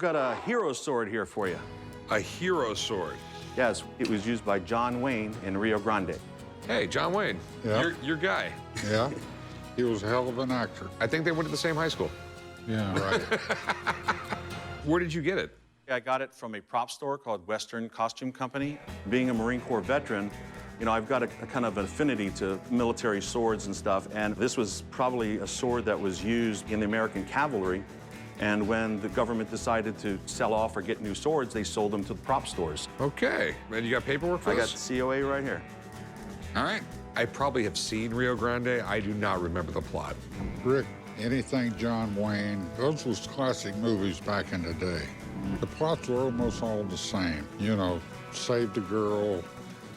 Got a hero sword here for you. A hero sword. Yes, it was used by John Wayne in Rio Grande. Hey, John Wayne, Yeah. your guy. Yeah, he was a hell of an actor. I think they went to the same high school. Yeah, right. Where did you get it? I got it from a prop store called Western Costume Company. Being a Marine Corps veteran, you know, I've got a kind of affinity to military swords and stuff, and this was probably a sword that was used in the American cavalry. And when the government decided to sell off or get new swords, they sold them to the prop stores. Okay. And you got paperwork for I got this? COA right here. All right. I probably have seen Rio Grande. I do not remember the plot. Rick, anything John Wayne, those was classic movies back in the day. The plots were almost all the same. You know, saved a girl,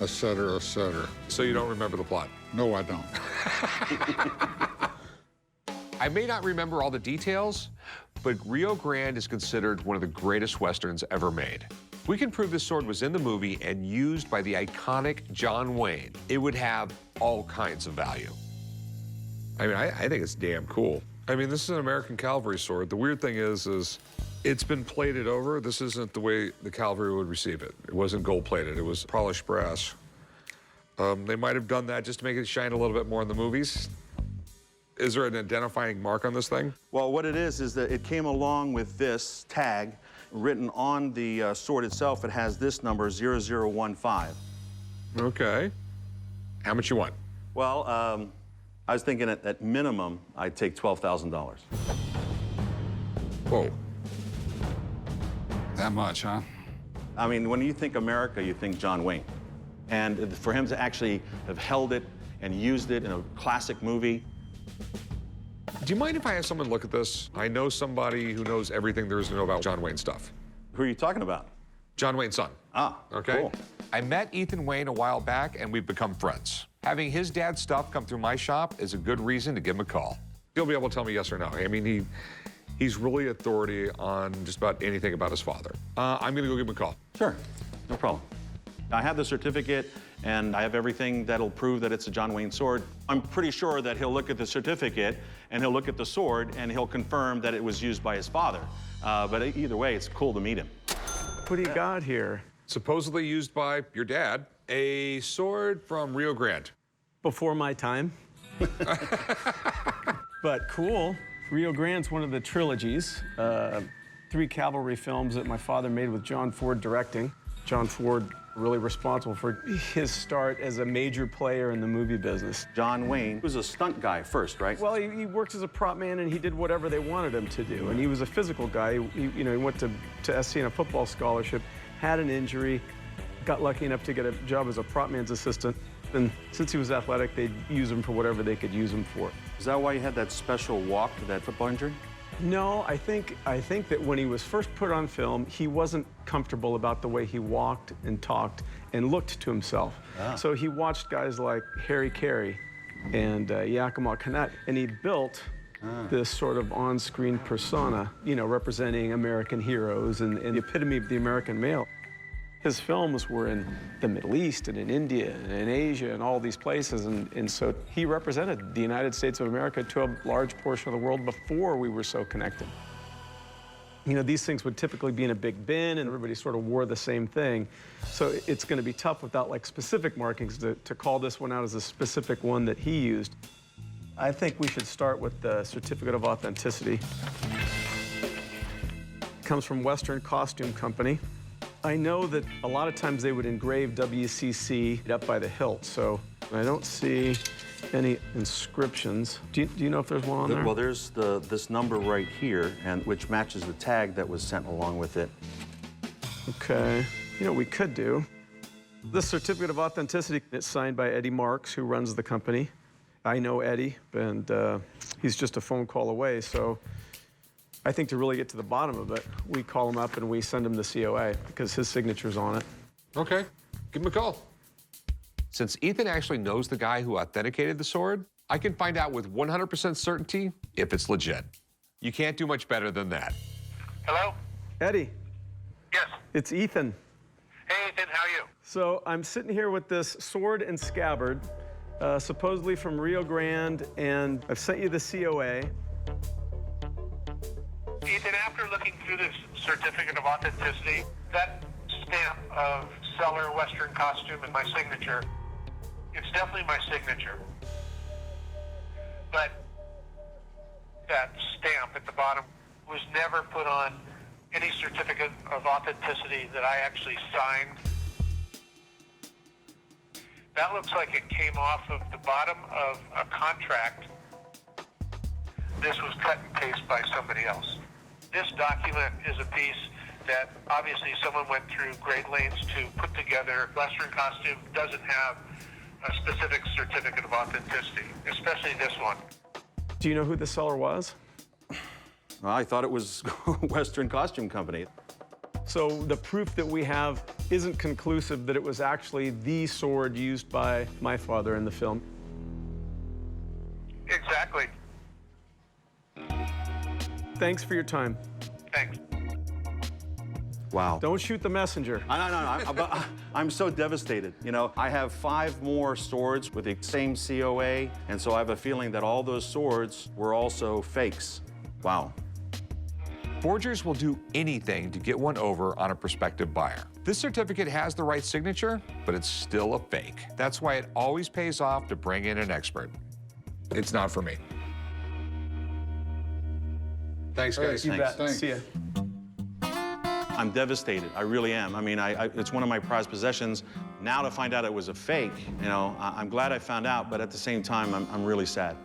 et cetera, et cetera. So you don't remember the plot? No, I don't. I may not remember all the details, but Rio Grande is considered one of the greatest Westerns ever made. If we can prove this sword was in the movie and used by the iconic John Wayne, it would have all kinds of value. I mean, I think it's damn cool. I mean, this is an American cavalry sword. The weird thing is it's been plated over. This isn't the way the cavalry would receive it. It wasn't gold-plated. It was polished brass. They might have done that just to make it shine a little bit more in the movies. Is there an identifying mark on this thing? Well, what it is that it came along with this tag written on the sword itself. It has this number, 0015. Okay. How much you want? Well, I was thinking at minimum, I'd take $12,000. Whoa. That much, huh? I mean, when you think America, you think John Wayne. And for him to actually have held it and used it in a classic movie. Do you mind if I have someone look at this? I know somebody who knows everything there is to know about John Wayne stuff. Who are you talking about? John Wayne's son. Ah, Okay. cool. I met Ethan Wayne a while back, and we've become friends. Having his dad's stuff come through my shop is a good reason to give him a call. He'll be able to tell me yes or no. I mean, he's really authority on just about anything about his father. I'm gonna go give him a call. Sure, no problem. I have the certificate, and I have everything that'll prove that it's a John Wayne sword. I'm pretty sure that he'll look at the certificate, and he'll look at the sword, and he'll confirm that it was used by his father. But either way, it's cool to meet him. What do you got here? Supposedly used by your dad, a sword from Rio Grande. Before my time. But cool. Rio Grande's one of the trilogies. 3 cavalry films that my father made with John Ford directing. John Ford really responsible for his start as a major player in the movie business. John Wayne was a stunt guy first, right? Well, he worked as a prop man, and he did whatever they wanted him to do. And he was a physical guy. He went to SC on a football scholarship, had an injury, got lucky enough to get a job as a prop man's assistant. And since he was athletic, they'd use him for whatever they could use him for. Is that why you had that special walk to that football injury? No, I think that when he was first put on film, he wasn't comfortable about the way he walked and talked and looked to himself. Ah. So he watched guys like Harry Carey and Yakima Canet, and he built this sort of on-screen persona, representing American heroes and the epitome of the American male. His films were in the Middle East and in India and in Asia and all these places, and so he represented the United States of America to a large portion of the world before we were so connected. These things would typically be in a big bin, and everybody sort of wore the same thing. So it's going to be tough without specific markings to call this one out as a specific one that he used. I think we should start with the certificate of authenticity. It comes from Western Costume Company. I know that a lot of times they would engrave WCC up by the hilt, so I don't see any inscriptions. Do you know if there's one on there? Well, there's this number right here, and which matches the tag that was sent along with it. Okay. We could do. This certificate of authenticity, it's signed by Eddie Marks, who runs the company. I know Eddie, and he's just a phone call away, so I think to really get to the bottom of it, we call him up and we send him the COA because his signature's on it. Okay, give him a call. Since Ethan actually knows the guy who authenticated the sword, I can find out with 100% certainty if it's legit. You can't do much better than that. Hello? Eddie. Yes. It's Ethan. Hey, Ethan, how are you? So I'm sitting here with this sword and scabbard, supposedly from Rio Grande, and I've sent you the COA. Ethan, after looking through this certificate of authenticity. That stamp of seller Western costume and my signature, it's definitely my signature. But that stamp at the bottom was never put on any certificate of authenticity that I actually signed. That looks like it came off of the bottom of a contract. This was cut and paste by somebody else. This document is a piece that obviously someone went through great lengths to put together. Western costume doesn't have a specific certificate of authenticity, especially this one. Do you know who the seller was? Well, I thought it was Western Costume Company. So the proof that we have isn't conclusive that it was actually the sword used by my father in the film. Exactly. Thanks for your time. Thanks. Wow. Don't shoot the messenger. No. I'm so devastated. You know, I have 5 more swords with the same COA, and so I have a feeling that all those swords were also fakes. Wow. Forgers will do anything to get one over on a prospective buyer. This certificate has the right signature, but it's still a fake. That's why it always pays off to bring in an expert. It's not for me. Thanks, guys. You bet. Thanks. See ya. I'm devastated. I really am. I mean, it's one of my prized possessions. Now to find out it was a fake, you know, I'm glad I found out, but at the same time, I'm really sad.